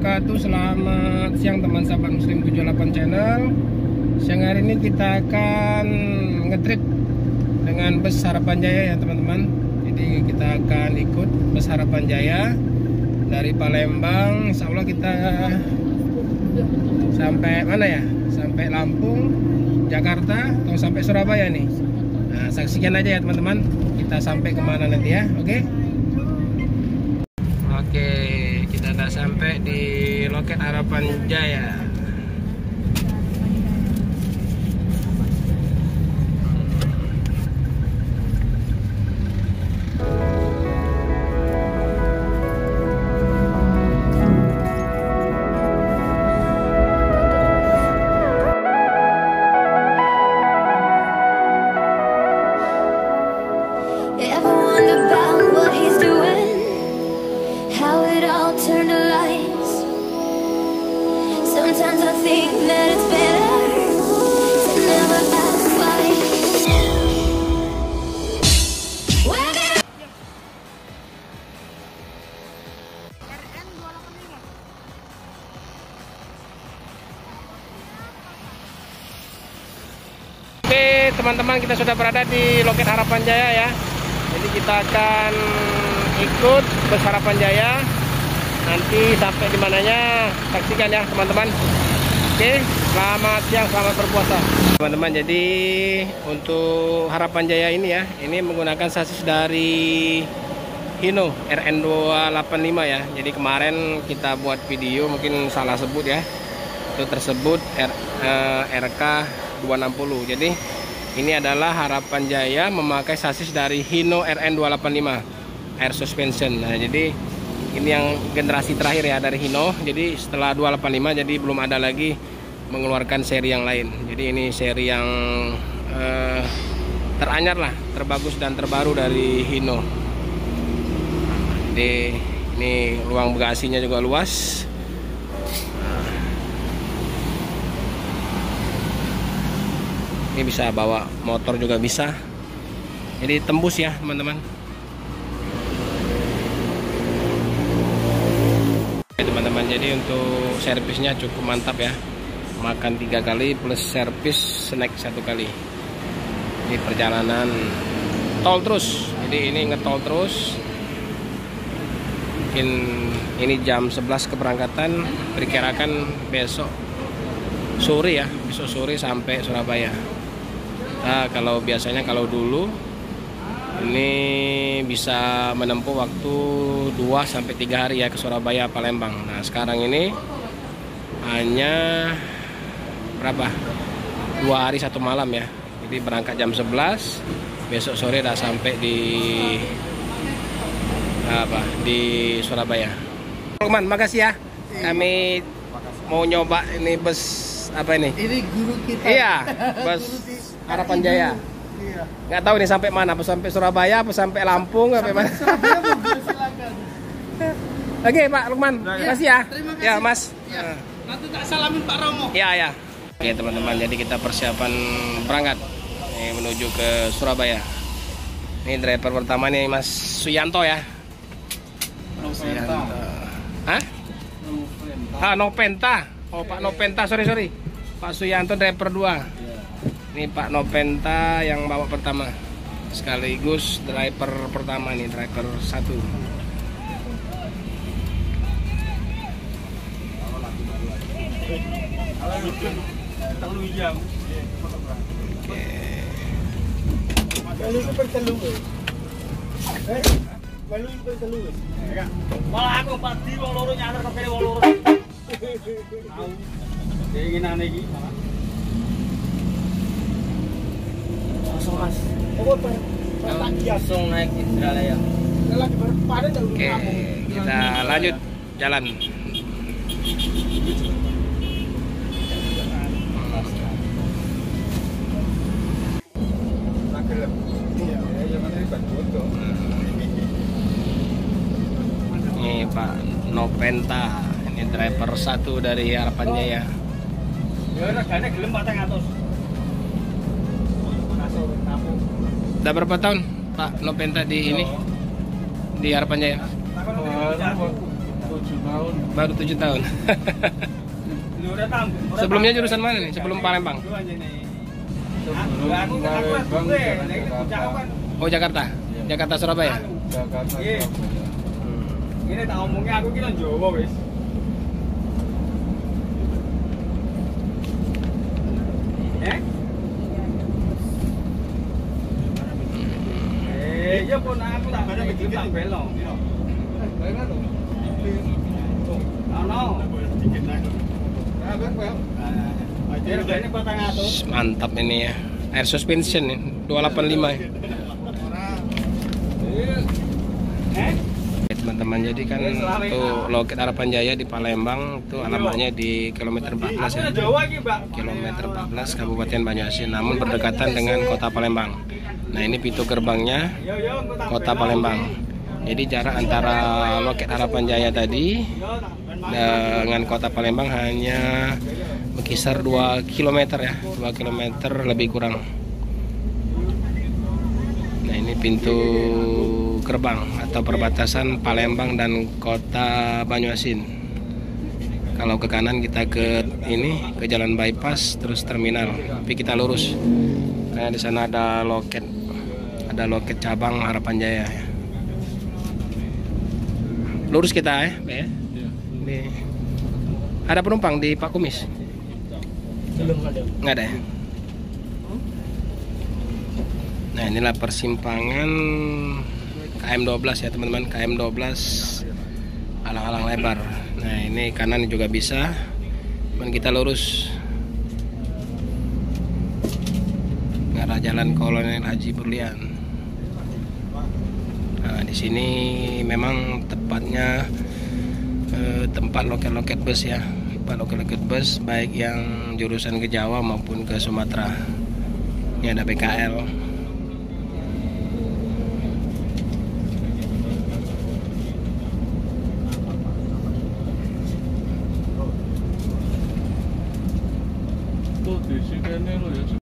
wabarakatuh. Selamat siang teman sahabat Muslim 78 channel. Siang hari ini kita akan ngetrip dengan bus Harapan Jaya ya teman-teman. Jadi kita akan ikut bus Harapan Jaya dari Palembang. Insya Allah kita sampai mana ya? Sampai Lampung, Jakarta, atau sampai Surabaya nih. Nah, saksikan aja ya teman-teman. Kita sampai kemana nanti ya, oke? Oke, kita udah sampai di loket Harapan Jaya. Sometimes I think that it's better to never ask why. Oke teman-teman, kita sudah berada di loket Harapan Jaya ya. Jadi kita akan ikut bus Harapan Jaya. Nanti sampai di mananya saksikan ya teman-teman. Oke, selamat siang, selamat berpuasa teman-teman. Jadi untuk Harapan Jaya ini ya, ini menggunakan sasis dari Hino RN285 ya. Jadi kemarin kita buat video mungkin salah sebut ya, itu tersebut RK 260. Jadi ini adalah Harapan Jaya memakai sasis dari Hino RN285 air suspension. Nah jadi ini yang generasi terakhir ya dari Hino. Jadi setelah 285 jadi belum ada lagi mengeluarkan seri yang lain. Jadi ini seri yang teranyar lah, terbagus dan terbaru dari Hino. Jadi ini ruang bagasinya juga luas. Ini bisa bawa motor juga bisa. Jadi tembus ya teman-teman. Teman-teman, jadi untuk servisnya cukup mantap ya, makan 3 kali plus servis snack 1 kali. Di perjalanan tol terus, jadi ini ngetol terus. Mungkin ini jam 11 keberangkatan, perkirakan besok sore ya, besok sore sampai Surabaya. Nah kalau biasanya kalau dulu ini bisa menempuh waktu 2-3 hari ya ke Surabaya Palembang. Nah sekarang ini hanya berapa? 2 hari 1 malam ya. Jadi berangkat jam 11, besok sore udah sampai di Surabaya. Lukman, makasih ya. Kami mau nyoba ini bus apa ini? Ini guru kita. Iya, bus Harapan Jaya. Nggak tahu nih sampai mana, apa sampai Surabaya, apa sampai Lampung, sampai mana? Oke Pak Lukman, terima kasih ya. Terima kasih. Ya Mas. Ya. Nanti tak salamin Pak Romo. Ya ya. Oke teman-teman, jadi kita persiapan berangkat menuju ke Surabaya. Ini driver pertama nih Mas Suyanto ya. Suyanto. Hah? Nopenta. Oh Pak Nopenta, sorry. Pak Suyanto driver 2. Ini Pak Nopenta yang bawa pertama, sekaligus driver pertama nih, driver 1. Malah aku pasti wong loro nyantar kene wong loro. Tahu. Keinginane iki malah. Mas. Langsung naik Indralaya. Oke, kita lanjut jalan. Ini Pak Nopenta, ini driver 1 dari Harapan Jaya. Ya regane gelem 400. Udah berapa tahun Pak Nopenta di ini, di Harapan Jaya? tahun. Baru 7 tahun. Udah tahu. Sebelumnya jurusan mana nih? Sebelum Palembang? Oh, Jakarta. Jakarta Surabaya. Jakarta. Ini tak ngomongnya aku kira Jawa wis. Iya pun aku tak pada begitu tak belok. Mantap ini ya. Air suspension nih, 285 ya. Teman-teman, jadi kan tuh loket Harapan Jaya di Palembang tuh alamatnya di kilometer 14 ya. Kilometer 14 Kabupaten Banyuasin, namun berdekatan dengan kota Palembang. Nah, ini pintu gerbangnya kota Palembang. Jadi jarak antara loket Harapan Jaya tadi dengan kota Palembang hanya berkisar 2 km ya, 2 km lebih kurang. Nah, ini pintu gerbang atau perbatasan Palembang dan kota Banyuasin. Kalau ke kanan kita ke ini, ke jalan bypass terus terminal, tapi kita lurus. Nah, di sana ada loket cabang Harapan Jaya ya. Lurus kita ya, Pak ya. Ini ada penumpang di Pak Kumis? Belum ada. Nggak ada ya? Nah, inilah persimpangan KM12 ya teman-teman, KM12 alang-alang lebar. Nah, ini kanan juga bisa, cuman kita lurus arah Jalan Kolonel Haji Berlian. Nah, di sini memang tepatnya tempat loket-loket bus ya, tempat loket-loket bus baik yang jurusan ke Jawa maupun ke Sumatera. Ini ada PKL. Tuh di sini lo ya.